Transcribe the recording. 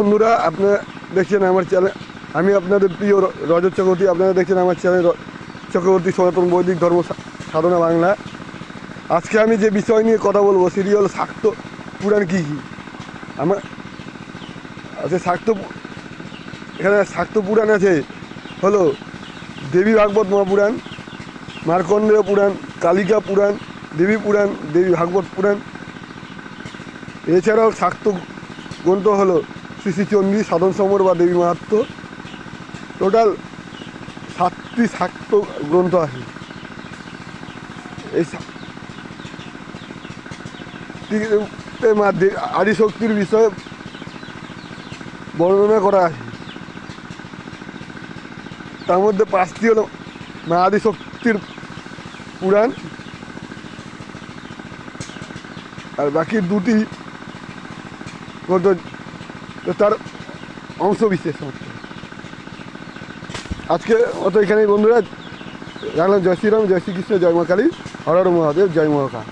বন্ধুরা, আপনারা দেখছেন আমার চ্যানেল, আমি আপনাদের প্রিয় রজত চক্রবর্তী। আপনারা দেখছেন আমার চ্যানেল চক্রবর্তী সনাতন বৈদিক ধর্ম সাধনা বাংলা। আজকে আমি যে বিষয় নিয়ে কথা বলবো সেটি হলো শাক্ত পুরাণ কী কী। আমার আচ্ছা, এখানে শাক্ত পুরাণ আছে হলো দেবী ভাগবত মহাপুরাণ, মার্কণ্ডেয় পুরাণ, কালিকা পুরাণ, দেবী পুরাণ, দেবী ভাগবত পুরাণ। এছাড়াও শাক্ত গ্রন্থ হলো শ্রী শ্রী চণ্ডী, সাধন সমর বা দেবী মাহাত্ম্য। টোটাল 7টি শাক্ত গ্রন্থ আছে। এই মা আদিশক্তির বিষয়ে বর্ণনা করা আছে। তার মধ্যে 5টি হলো মা আদিশক্তির পুরাণ, আর বাকি 2টি গ্রন্থ তার অংশ বিশেষ মাত্র। আজকে অত এখানেই বন্ধুরা, জানলাম জয় শ্রীরাম, জয় শ্রীকৃষ্ণ, জয় মা কালী, হর হর মহাদেব, জয় মহাকাল।